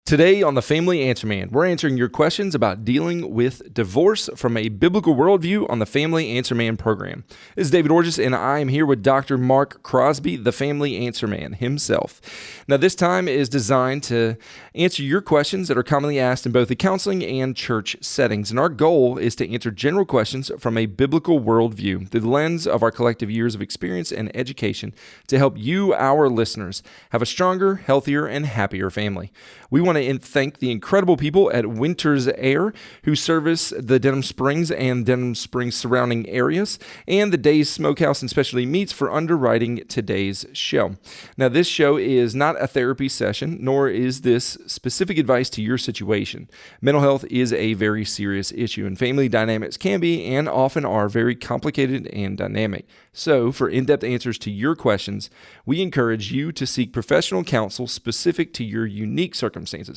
Today on the Family Answer Man, we're answering your questions about dealing with divorce from a biblical worldview on the Family Answer Man program. This is David Orges, and I am here with Dr. Mark Crosby, the Family Answer Man himself. Now, this time is designed to answer your questions that are commonly asked in both the counseling and church settings, and our goal is to answer general questions from a biblical worldview through the lens of our collective years of experience and education to help you, our listeners, have a stronger, healthier, and happier family. We want to thank the incredible people at Winter's Air who service the Denham Springs and Denham Springs surrounding areas, and the Days Smokehouse and Specialty Meats for underwriting today's show. Now, this show is not a therapy session, nor is this specific advice to your situation. Mental health is a very serious issue, and family dynamics can be and often are very complicated and dynamic. So, for in-depth answers to your questions, we encourage you to seek professional counsel specific to your unique circumstances.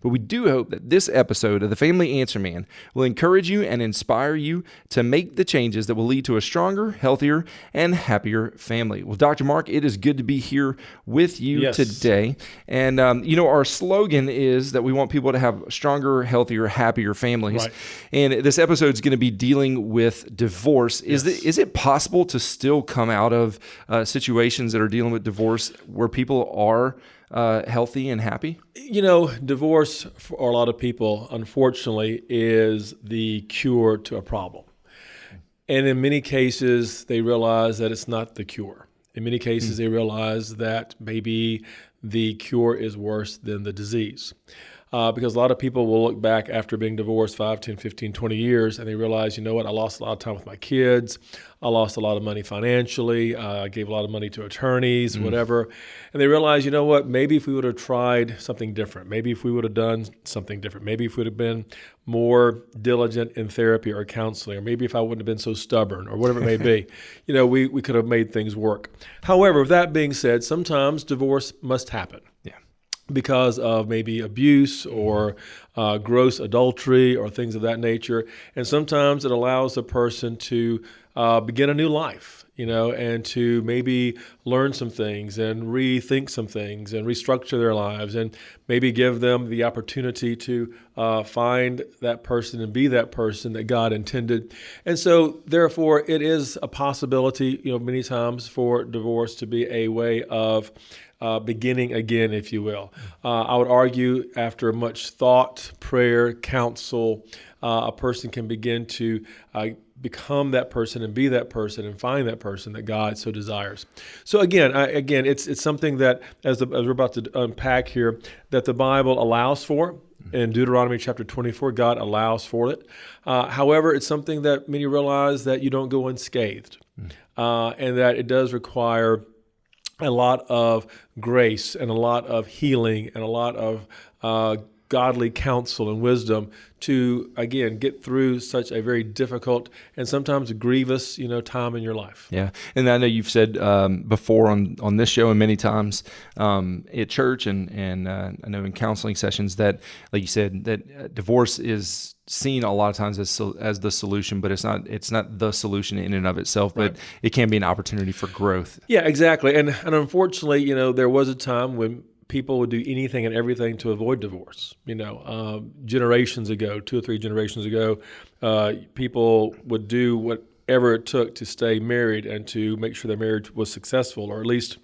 But we do hope that this episode of the Family Answer Man will encourage you and inspire you to make the changes that will lead to a stronger, healthier, and happier family. Well, Dr. Mark, it is good to be here with you today. And, our slogan is that we want people to have stronger, healthier, happier families. Right. And this episode is going to be dealing with divorce. Is it possible to still come out of situations that are dealing with divorce where people are healthy and happy? Divorce for a lot of people, unfortunately, is the cure to a problem. And in many cases, they realize that it's not the cure. In many cases, they realize that maybe the cure is worse than the disease. Because a lot of people will look back after being divorced 5, 10, 15, 20 years, and they realize, I lost a lot of time with my kids. I lost a lot of money financially. I gave a lot of money to attorneys, whatever. And they realize, maybe if we would have tried something different, maybe if we would have done something different, maybe if we would have been more diligent in therapy or counseling, or maybe if I wouldn't have been so stubborn or whatever it may be, we could have made things work. However, with that being said, sometimes divorce must happen. Because of maybe abuse or gross adultery or things of that nature. And sometimes it allows a person to begin a new life, and to maybe learn some things and rethink some things and restructure their lives and maybe give them the opportunity to find that person and be that person that God intended. And so, therefore, it is a possibility, many times for divorce to be a way of beginning again, if you will. I would argue after much thought, prayer, counsel, a person can begin to become that person and be that person and find that person that God so desires. So again, it's something that, as we're about to unpack here, that the Bible allows for. In Deuteronomy chapter 24, God allows for it. However, it's something that many realize that you don't go unscathed, and that it does require a lot of grace and a lot of healing and a lot of godly counsel and wisdom to, again, get through such a very difficult and sometimes grievous, time in your life. Yeah, and I know you've said before on this show and many times at church and I know in counseling sessions that, like you said, that divorce is seen a lot of times as the solution, but it's not the solution in and of itself, but it can be an opportunity for growth. Yeah, exactly. And unfortunately, there was a time when people would do anything and everything to avoid divorce. Generations ago, 2 or 3 generations ago, people would do whatever it took to stay married and to make sure their marriage was successful, or at least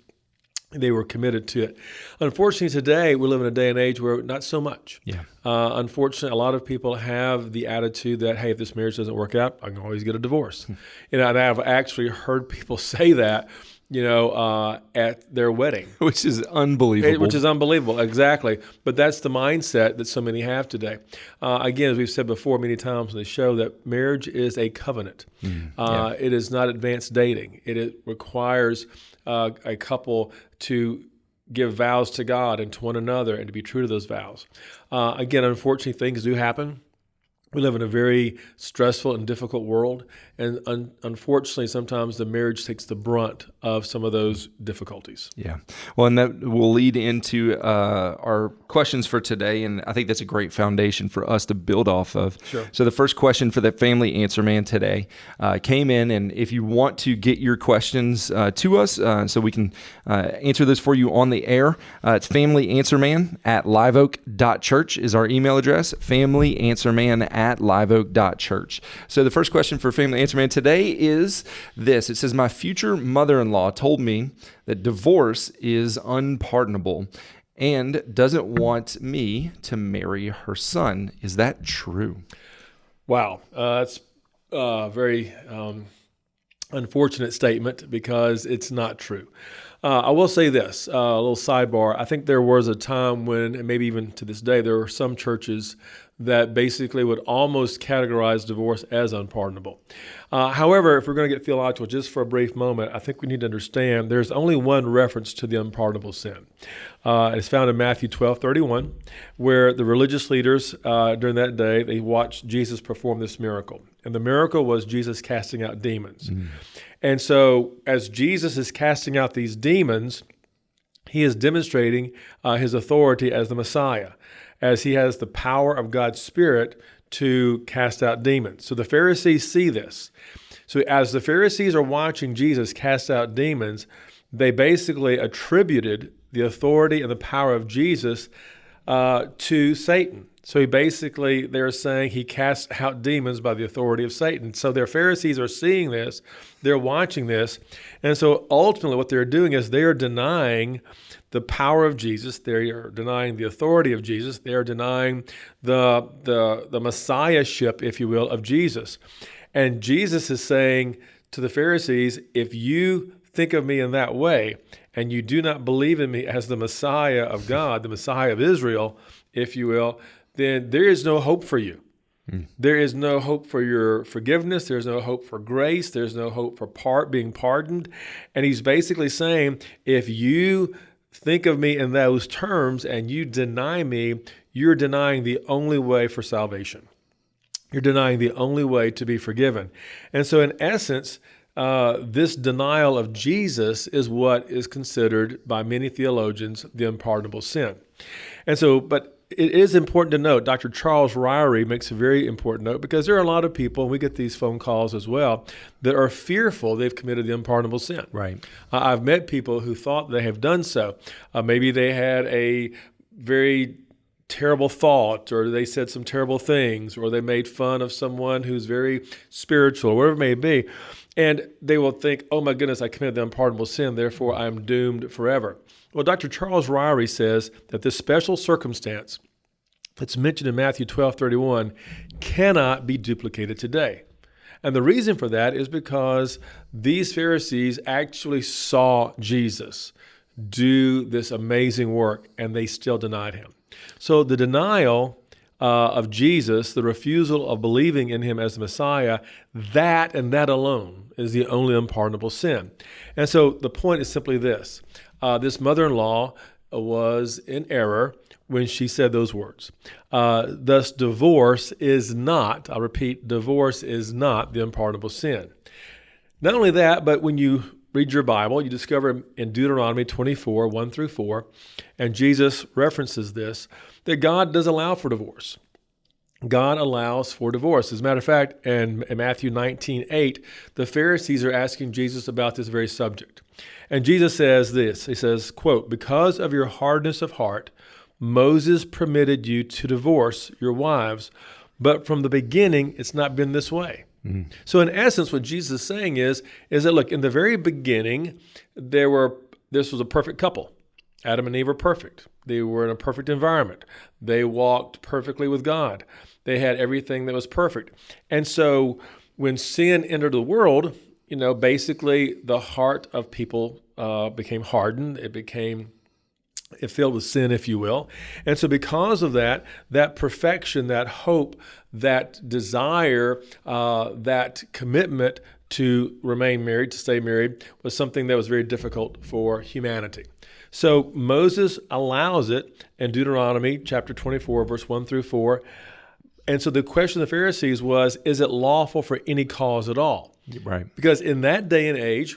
they were committed to it. Unfortunately, today, we live in a day and age where not so much. Yeah. Unfortunately, a lot of people have the attitude that, hey, if this marriage doesn't work out, I can always get a divorce. And I've actually heard people say that, at their wedding. Which is unbelievable. Exactly. But that's the mindset that so many have today. Again, as we've said before many times on the show, that marriage is a covenant. It is not advanced dating. It requires a couple to give vows to God and to one another and to be true to those vows. Again, unfortunately, things do happen. We live in a very stressful and difficult world, And unfortunately, sometimes the marriage takes the brunt of some of those difficulties. Yeah. Well, and that will lead into our questions for today, and I think that's a great foundation for us to build off of. Sure. So the first question for the Family Answer Man today came in, and if you want to get your questions to us so we can answer this for you on the air, it's familyanswerman@liveoak.church is our email address, familyanswerman@liveoak.church. So the first question for Family Answer Man today is this. It says, my future mother-in-law told me that divorce is unpardonable and doesn't want me to marry her son. Is that true? Wow. That's a very unfortunate statement because it's not true. I will say this, a little sidebar. I think there was a time when, and maybe even to this day, there are some churches that basically would almost categorize divorce as unpardonable. However, if we're going to get theological just for a brief moment, I think we need to understand there's only one reference to the unpardonable sin. It's found in Matthew 12:31, where the religious leaders during that day, they watched Jesus perform this miracle. And the miracle was Jesus casting out demons. And so as Jesus is casting out these demons, he is demonstrating his authority as the Messiah, as he has the power of God's Spirit to cast out demons. So the Pharisees see this. So as the Pharisees are watching Jesus cast out demons, they basically attributed the authority and the power of Jesus to Satan. So they're saying he casts out demons by the authority of Satan. So their Pharisees are seeing this, they're watching this, and so ultimately what they're doing is they are denying the power of Jesus, they are denying the authority of Jesus, they are denying the messiahship, if you will, of Jesus. And Jesus is saying to the Pharisees, if you think of me in that way, and you do not believe in me as the Messiah of God, the Messiah of Israel, if you will, then there is no hope for you. There is no hope for your forgiveness. There's no hope for grace. There's no hope for being pardoned. And he's basically saying, if you think of me in those terms and you deny me, you're denying the only way for salvation. You're denying the only way to be forgiven. And so in essence, this denial of Jesus is what is considered by many theologians the unpardonable sin. And so, but it is important to note, Dr. Charles Ryrie makes a very important note, because there are a lot of people, and we get these phone calls as well, that are fearful they've committed the unpardonable sin. Right. I've met people who thought they have done so. Maybe they had a very terrible thought, or they said some terrible things, or they made fun of someone who's very spiritual, or whatever it may be. And they will think, oh my goodness, I committed the unpardonable sin, therefore I'm doomed forever. Well, Dr. Charles Ryrie says that this special circumstance that's mentioned in Matthew 12:31 cannot be duplicated today. And the reason for that is because these Pharisees actually saw Jesus do this amazing work, and they still denied him. So the denial of Jesus, the refusal of believing in him as the Messiah, that and that alone is the only unpardonable sin. And so the point is simply this. This mother-in-law was in error when she said those words. Thus, divorce is not, I repeat, divorce is not the unpardonable sin. Not only that, but when you read your Bible, you discover in Deuteronomy 24, 1-4, and Jesus references this, that God does allow for divorce. God allows for divorce. As a matter of fact, in Matthew 19:8, the Pharisees are asking Jesus about this very subject. And Jesus says this, he says, quote, because of your hardness of heart, Moses permitted you to divorce your wives, but from the beginning, it's not been this way. Mm-hmm. So in essence, what Jesus is saying is that, look, in the very beginning, this was a perfect couple. Adam and Eve were perfect. They were in a perfect environment. They walked perfectly with God. They had everything that was perfect. And so when sin entered the world, basically the heart of people became hardened. It filled with sin, if you will. And so because of that perfection, that hope, that desire, that commitment to remain married, to stay married, was something that was very difficult for humanity. So Moses allows it in Deuteronomy chapter 24, verse 1-4. And so the question of the Pharisees was, is it lawful for any cause at all? Right. Because in that day and age,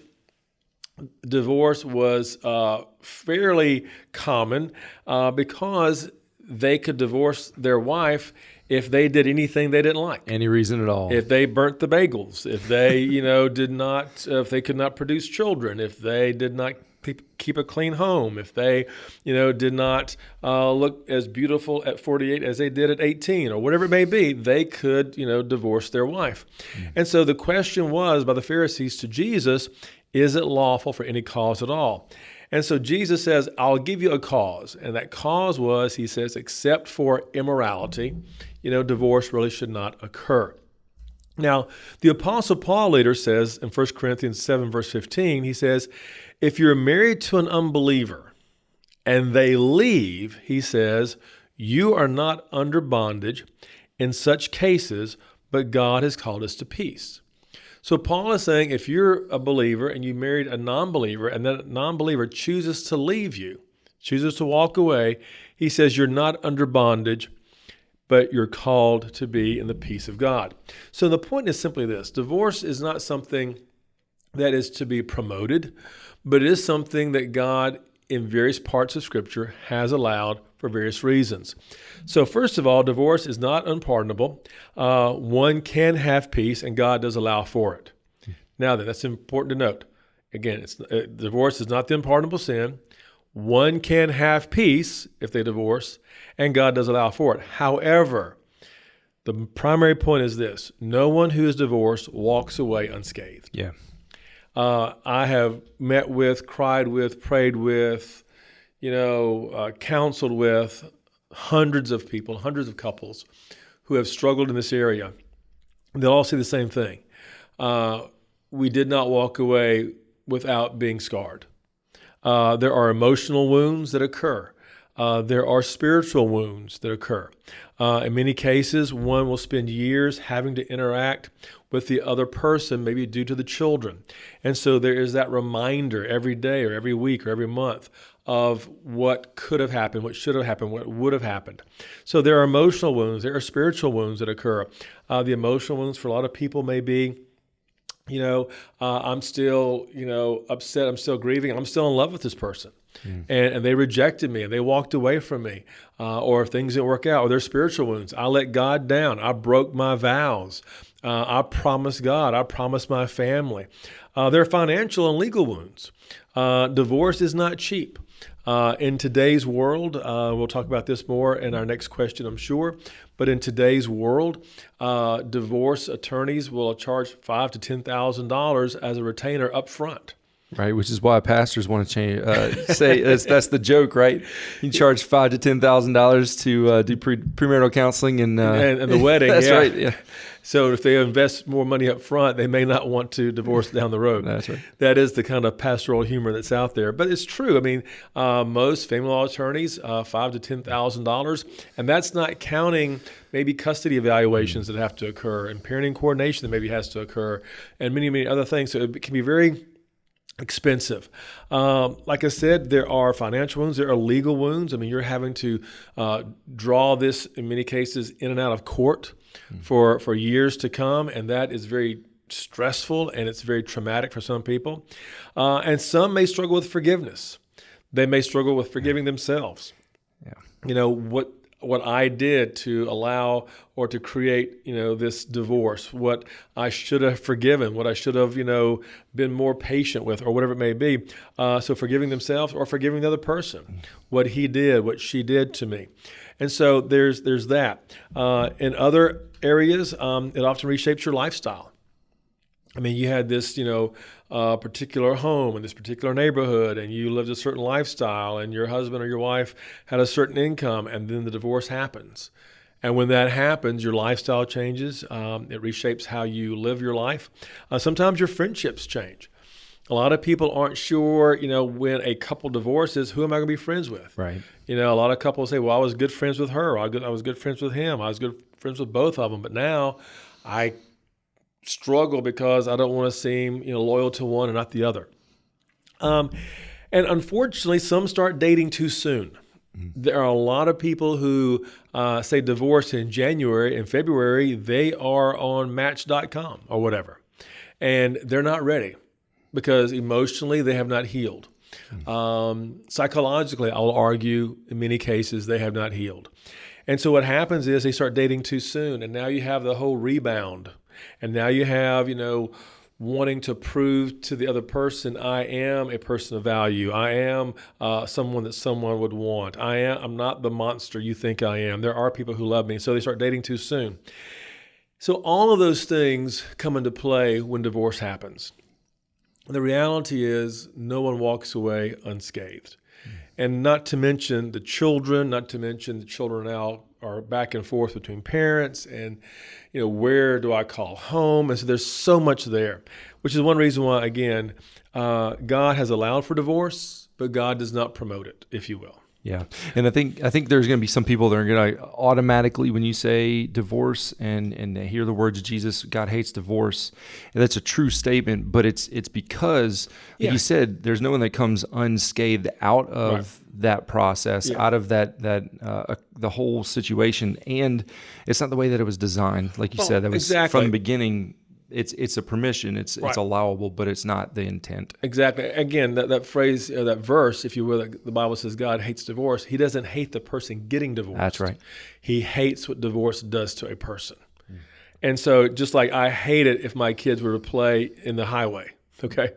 divorce was fairly common because they could divorce their wife if they did anything they didn't like. Any reason at all. If they burnt the bagels, if they, if they could not produce children, if they did not keep a clean home, if they, did not look as beautiful at 48 as they did at 18, or whatever it may be, they could, divorce their wife. And so the question was by the Pharisees to Jesus, is it lawful for any cause at all? And so Jesus says, I'll give you a cause. And that cause was, he says, except for immorality, divorce really should not occur. Now, the Apostle Paul later says in 1 Corinthians 7, verse 15, he says, if you're married to an unbeliever and they leave, he says, you are not under bondage in such cases, but God has called us to peace. So Paul is saying if you're a believer and you married a non-believer and that non-believer chooses to leave you, chooses to walk away, he says you're not under bondage, but you're called to be in the peace of God. So the point is simply this: divorce is not something that is to be promoted, but it is something that God in various parts of Scripture has allowed for various reasons. So first of all, divorce is not unpardonable. One can have peace, and God does allow for it. Now then, that's important to note. Again, divorce is not the unpardonable sin. One can have peace if they divorce, and God does allow for it. However, the primary point is this: no one who is divorced walks away unscathed. Yeah. I have met with, cried with, prayed with, counseled with hundreds of people, hundreds of couples who have struggled in this area. They'll all say the same thing. We did not walk away without being scarred. There are emotional wounds that occur. There are spiritual wounds that occur. In many cases, one will spend years having to interact with the other person, maybe due to the children. And so there is that reminder every day or every week or every month of what could have happened, what should have happened, what would have happened. So there are emotional wounds, there are spiritual wounds that occur. The emotional wounds for a lot of people may be, I'm still, upset, I'm still grieving, I'm still in love with this person. And they rejected me and they walked away from me, or things didn't work out, or their spiritual wounds. I let God down. I broke my vows. I promised God. I promised my family. There are financial and legal wounds. Divorce is not cheap. In today's world, we'll talk about this more in our next question, I'm sure. But in today's world, divorce attorneys will charge $5,000 to $10,000 as a retainer up front. Right, which is why pastors want to say that's the joke, right? You charge $5,000 to $10,000 to do premarital counseling and the wedding. That's yeah. right. Yeah. So if they invest more money up front, they may not want to divorce down the road. That's right. That is the kind of pastoral humor that's out there, but it's true. I mean, most family law attorneys, $5,000 to $10,000, and that's not counting maybe custody evaluations that have to occur and parenting coordination that maybe has to occur, and many, many other things. So it can be very expensive. Like I said, there are financial wounds, there are legal wounds. I mean, you're having to draw this, in many cases, in and out of court for years to come, and that is very stressful and it's very traumatic for some people. And some may struggle with forgiveness. They may struggle with forgiving themselves. Yeah. What I did to allow or to create, this divorce, what I should have forgiven, what I should have, been more patient with, or whatever it may be. So forgiving themselves or forgiving the other person, what he did, what she did to me. And so there's that. In other areas, it often reshapes your lifestyle. I mean, you had this, particular home in this particular neighborhood, and you lived a certain lifestyle, and your husband or your wife had a certain income, and then the divorce happens. And when that happens, your lifestyle changes. It reshapes how you live your life. Sometimes your friendships change. A lot of people aren't sure, when a couple divorces, who am I going to be friends with? Right. A lot of couples say, well, I was good friends with her. I was good friends with him. I was good friends with both of them. But now I struggle because I don't want to seem, loyal to one and not the other. And unfortunately, some start dating too soon. There are a lot of people who say divorce in January and February, they are on Match.com or whatever. And they're not ready because emotionally they have not healed. Psychologically, I'll argue in many cases they have not healed. And so what happens is they start dating too soon. And now you have the whole rebound. And now you have, wanting to prove to the other person, I am a person of value. I am someone that someone would want. I'm not the monster you think I am. There are people who love me. So they start dating too soon. So all of those things come into play when divorce happens. The reality is no one walks away unscathed. And not to mention the children now are back and forth between parents and, where do I call home? And so there's so much there, which is one reason why, again, God has allowed for divorce, but God does not promote it, if you will. Yeah. And I think there's going to be some people that are going to automatically, when you say divorce and they hear the words of Jesus, God hates divorce, and that's a true statement, but it's because, like you said, there's no one that comes unscathed out of that process, out of that the whole situation. And it's not the way that it was designed. Like you said, that was from the beginning. It's a permission, it's allowable, but it's not the intent. Exactly. Again, that phrase, that verse, if you will, the Bible says God hates divorce. He doesn't hate the person getting divorced. That's right. He hates what divorce does to a person. And so just like I hate it if my kids were to play in the highway, okay,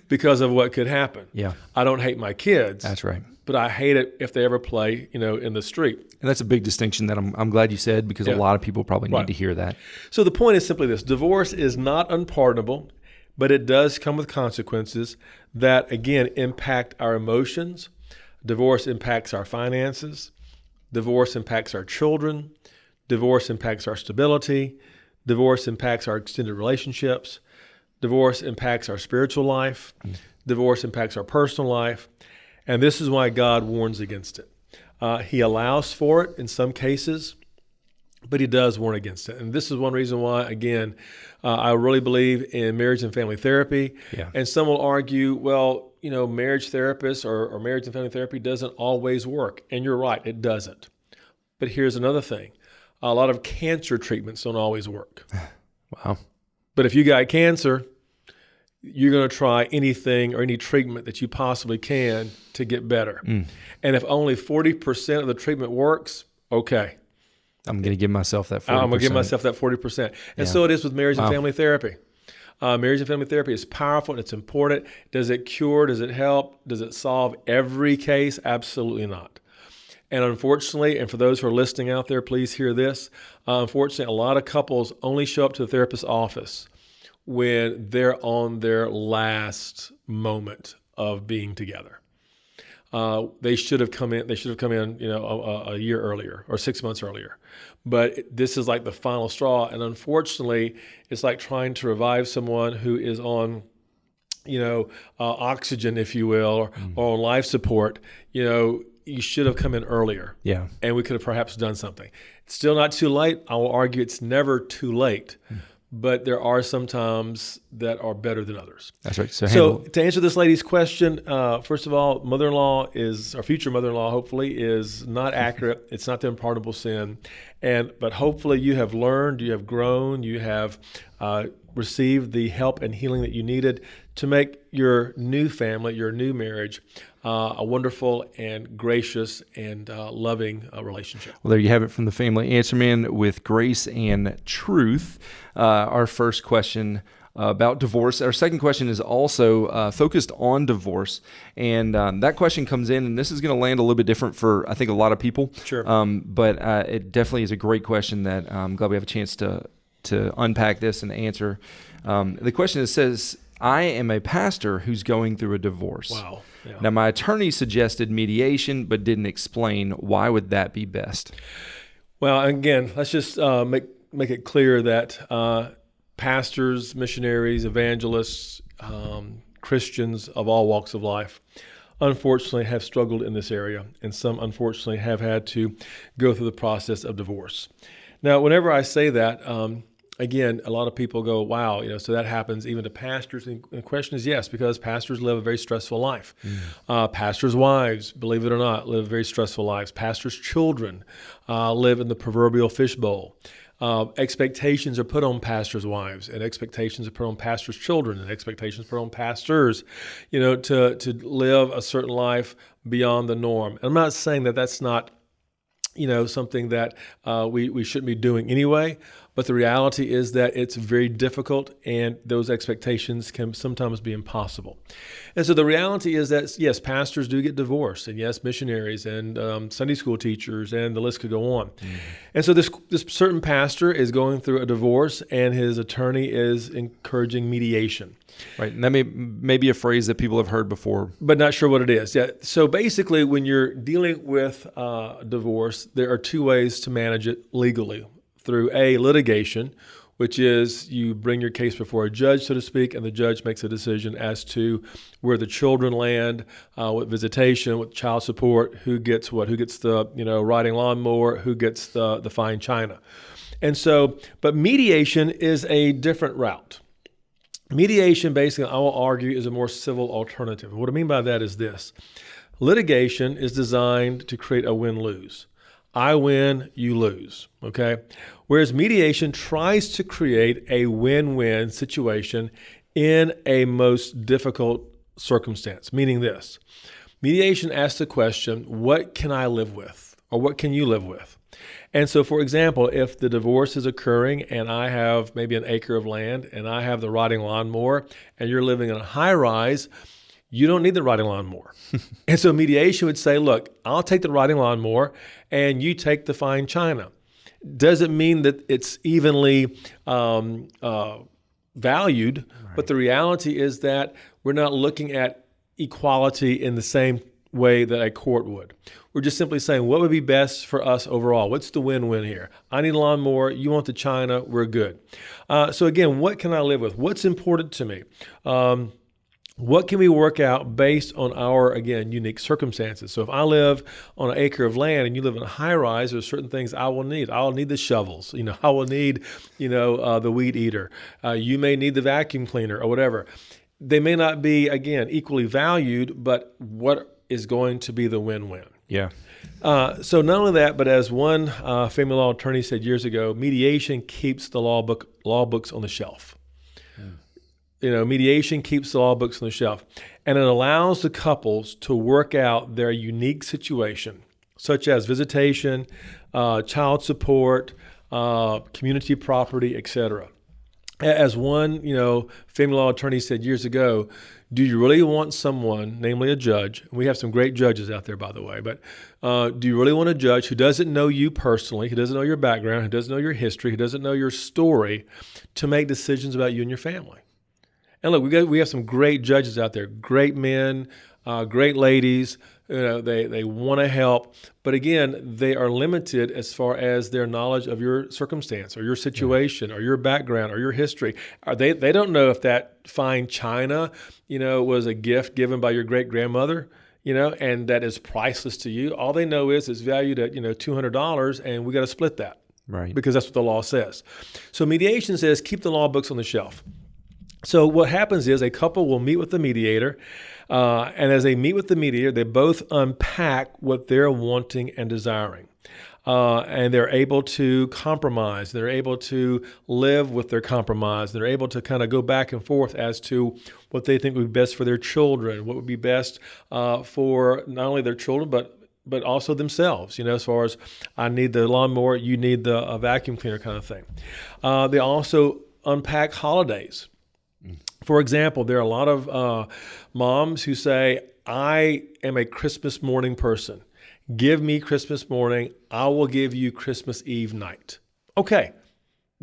because of what could happen. Yeah. I don't hate my kids. That's right. But I hate it if they ever play, in the street. And that's a big distinction that I'm glad you said, because a lot of people probably need to hear that. So the point is simply this: divorce is not unpardonable, but it does come with consequences that, again, impact our emotions. Divorce impacts our finances. Divorce impacts our children. Divorce impacts our stability. Divorce impacts our extended relationships. Divorce impacts our spiritual life. Divorce impacts our personal life. And this is why God warns against it. He allows for it in some cases, but he does warn against it. And this is one reason why, again, I really believe in marriage and family therapy. Yeah. And some will argue, well, marriage therapists or marriage and family therapy doesn't always work. And you're right, it doesn't. But here's another thing. A lot of cancer treatments don't always work. Wow. But if you got cancer, you're going to try anything or any treatment that you possibly can to get better. And if only 40% of the treatment works, okay. I'm going to give myself that 40%. I'm going to give myself that 40%. And so it is with marriage and family therapy. Marriage and family therapy is powerful and it's important. Does it cure? Does it help? Does it solve every case? Absolutely not. And unfortunately, and for those who are listening out there, please hear this. Unfortunately, a lot of couples only show up to the therapist's office when they're on their last moment of being together. They should have come in. A year earlier or 6 months earlier. But this is like the final straw. And unfortunately, it's like trying to revive someone who is on, oxygen, if you will, or on life support. You should have come in earlier. Yeah. And we could have perhaps done something. It's still not too late. I will argue it's never too late. But there are some times that are better than others. That's right. So to answer this lady's question, first of all, our future mother-in-law, hopefully, is not accurate. It's not the unpardonable sin. But hopefully you have learned, you have grown, you have received the help and healing that you needed to make your new family, your new marriage, a wonderful and gracious and loving relationship. Well, there you have it from the Family Answer Man with grace and truth. Our first question about divorce. Our second question is also focused on divorce. And that question comes in, and this is going to land a little bit different for, I think, a lot of people. Sure. But it definitely is a great question that I'm glad we have a chance to unpack this and answer. The question says, I am a pastor who's going through a divorce. Wow. Yeah. Now, my attorney suggested mediation, but didn't explain why would that be best. Well, again, let's just make it clear that pastors, missionaries, evangelists, Christians of all walks of life, unfortunately have struggled in this area, and some unfortunately have had to go through the process of divorce. Now, whenever I say that, again, a lot of people go, wow, so that happens even to pastors. And the question is yes, because pastors live a very stressful life. Pastors' wives, believe it or not, live very stressful lives. Pastors' children live in the proverbial fishbowl. Expectations are put on pastors' wives, and expectations are put on pastors' children, and expectations are put on pastors, to live a certain life beyond the norm. And I'm not saying that that's not, something that we shouldn't be doing anyway, but the reality is that it's very difficult, and those expectations can sometimes be impossible. And so the reality is that, yes, pastors do get divorced, and yes, missionaries and Sunday school teachers, and the list could go on. And so this certain pastor is going through a divorce, and his attorney is encouraging mediation. Right. And that may be a phrase that people have heard before, but not sure what it is. Yeah. So basically, when you're dealing with divorce, there are two ways to manage it legally. Through litigation, which is you bring your case before a judge, so to speak, and the judge makes a decision as to where the children land, with visitation, with child support, who gets what, who gets the riding lawnmower, who gets the fine china. And so, but mediation is a different route. Mediation, basically, I will argue, is a more civil alternative. What I mean by that is this. Litigation is designed to create a win-lose. I win, you lose, okay? Whereas mediation tries to create a win-win situation in a most difficult circumstance, meaning this. Mediation asks the question, what can I live with? Or what can you live with? And so, for example, if the divorce is occurring and I have maybe an acre of land and I have the riding lawnmower and you're living in a high-rise, you don't need the riding lawnmower. And so mediation would say, look, I'll take the riding lawnmower and you take the fine china. Doesn't mean that it's evenly valued, right. But the reality is that we're not looking at equality in the same way that a court would. We're just simply saying, what would be best for us overall? What's the win-win here? I need a lawnmower. You want the china. We're good. So again, what can I live with? What's important to me? What can we work out based on our, again, unique circumstances? So if I live on an acre of land and you live in a high rise, there's certain things I will need. I'll need the shovels. I will need, the weed eater. You may need the vacuum cleaner or whatever. They may not be, again, equally valued, but what is going to be the win-win? Yeah. So not only that, but as one family law attorney said years ago, mediation keeps the law books on the shelf. Mediation keeps the law books on the shelf, and it allows the couples to work out their unique situation, such as visitation, child support, community property, etc. As one, family law attorney said years ago, do you really want someone, namely a judge, we have some great judges out there, by the way, but do you really want a judge who doesn't know you personally, who doesn't know your background, who doesn't know your history, who doesn't know your story, to make decisions about you and your family? And look, we have some great judges out there, great men, great ladies. They want to help, but again, they are limited as far as their knowledge of your circumstance or your situation or your background or your history. They don't know if that fine china, was a gift given by your great grandmother, and that is priceless to you. All they know is it's valued at $200, and we got to split that, right? Because that's what the law says. So mediation says keep the law books on the shelf. So what happens is a couple will meet with the mediator, and as they meet with the mediator, they both unpack what they're wanting and desiring. And they're able to compromise. They're able to live with their compromise. They're able to kind of go back and forth as to what they think would be best for their children, what would be best for not only their children, but also themselves, as far as I need the lawnmower, you need the vacuum cleaner kind of thing. They also unpack holidays. For example, there are a lot of moms who say, I am a Christmas morning person. Give me Christmas morning. I will give you Christmas Eve night. Okay,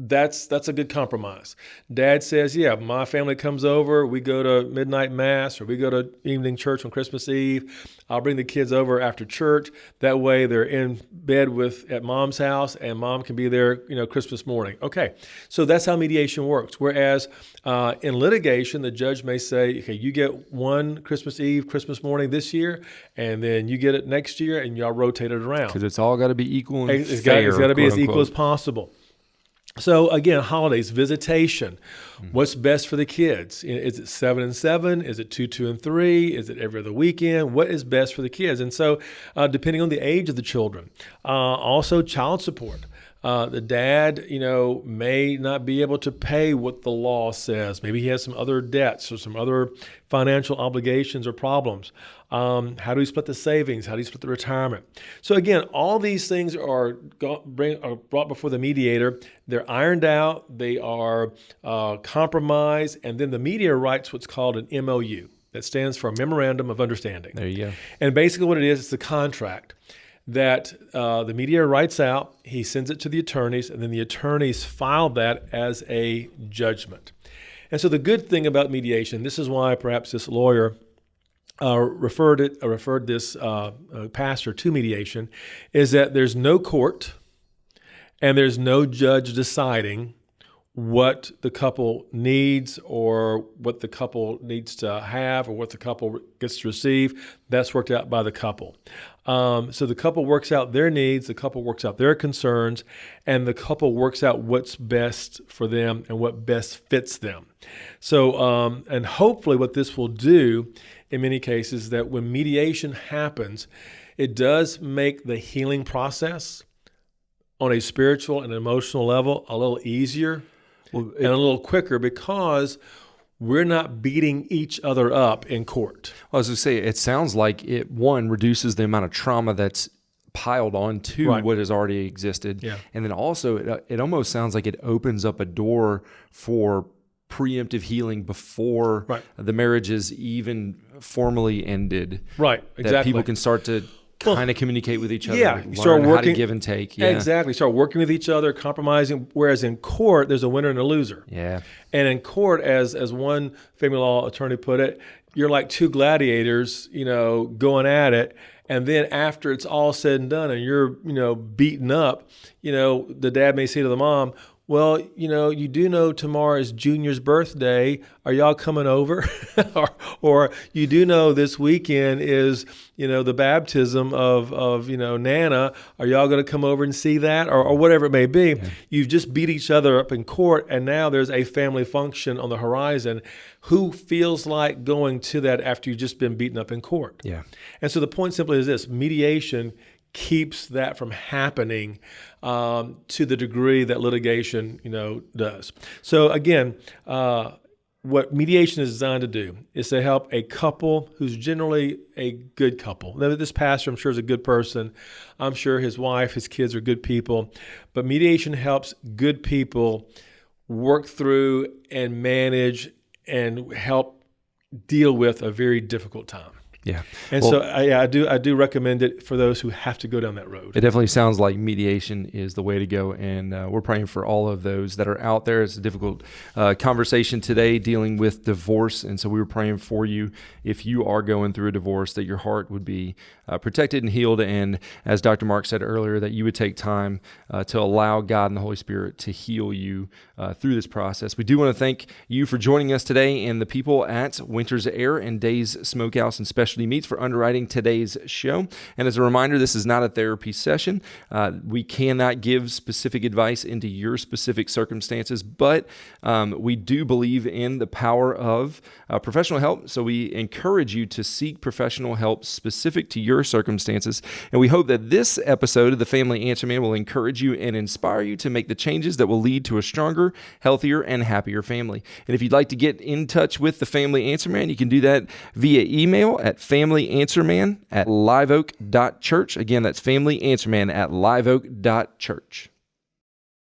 that's a good compromise. Dad says, yeah, my family comes over. We go to midnight mass or we go to evening church on Christmas Eve. I'll bring the kids over after church. That way they're in bed at mom's house and mom can be there, Christmas morning. Okay, so that's how mediation works. Whereas in litigation, the judge may say, okay, you get one Christmas Eve, Christmas morning this year, and then you get it next year, and y'all rotate it around. Because it's all got to be equal and It's fair. got to be as equal as possible. So again, holidays, visitation. What's best for the kids? Is it 7 and 7? Is it 2, 2 and 3? Is it every other weekend? What is best for the kids? And so, depending on the age of the children, also child support. The dad, may not be able to pay what the law says. Maybe he has some other debts or some other financial obligations or problems. How do we split the savings? How do you split the retirement? So again, all these things are brought before the mediator. They're ironed out. They are compromised. And then the mediator writes what's called an MOU. That stands for a Memorandum of Understanding. There you go. And basically what it is, it's a contract that the mediator writes out, he sends it to the attorneys, and then the attorneys file that as a judgment. And so the good thing about mediation, this is why perhaps this lawyer referred this pastor to mediation, is that there's no court and there's no judge deciding what the couple needs or what the couple needs to have or what the couple gets to receive. That's worked out by the couple. So the couple works out their needs, the couple works out their concerns, and the couple works out what's best for them and what best fits them. So, and hopefully what this will do in many cases, that when mediation happens, it does make the healing process on a spiritual and emotional level a little easier and a little quicker, because we're not beating each other up in court. Well, as I say, it sounds like it, one, reduces the amount of trauma that's piled on to what has already existed. Yeah. And then also, it almost sounds like it opens up a door for preemptive healing before the marriage is even formally ended. Right, exactly. That people can start to kind of communicate with each other, learn start working, how to give and take. Yeah. Exactly. Start working with each other, compromising. Whereas in court, there's a winner and a loser. Yeah. And in court, as one family law attorney put it, you're like two gladiators, going at it. And then after it's all said and done and you're, beaten up, the dad may say to the mom, well, you do know tomorrow is Junior's birthday. Are y'all coming over? or you do know this weekend is, the baptism of Nana. Are y'all going to come over and see that? Or whatever it may be. Yeah. You've just beat each other up in court, and now there's a family function on the horizon. Who feels like going to that after you've just been beaten up in court? Yeah. And so the point simply is this: mediation keeps that from happening to the degree that litigation, does. So again, what mediation is designed to do is to help a couple who's generally a good couple. Now, this pastor, I'm sure, is a good person. I'm sure his wife, his kids are good people. But mediation helps good people work through and manage and help deal with a very difficult time. Yeah. And so I do recommend it for those who have to go down that road. It definitely sounds like mediation is the way to go. And we're praying for all of those that are out there. It's a difficult conversation today dealing with divorce. And so we were praying for you, if you are going through a divorce, that your heart would be protected and healed. And as Dr. Mark said earlier, that you would take time to allow God and the Holy Spirit to heal you through this process. We do want to thank you for joining us today and the people at Winter's Air and Days Smokehouse and Specialty Meats for underwriting today's show. And as a reminder, this is not a therapy session. We cannot give specific advice into your specific circumstances, but we do believe in the power of professional help. So we encourage you to seek professional help specific to your circumstances. And we hope that this episode of the Family Answer Man will encourage you and inspire you to make the changes that will lead to a stronger, healthier, and happier family. And if you'd like to get in touch with the Family Answer Man, you can do that via email at familyanswerman@liveoak.church. Again, that's familyanswerman@liveoak.church.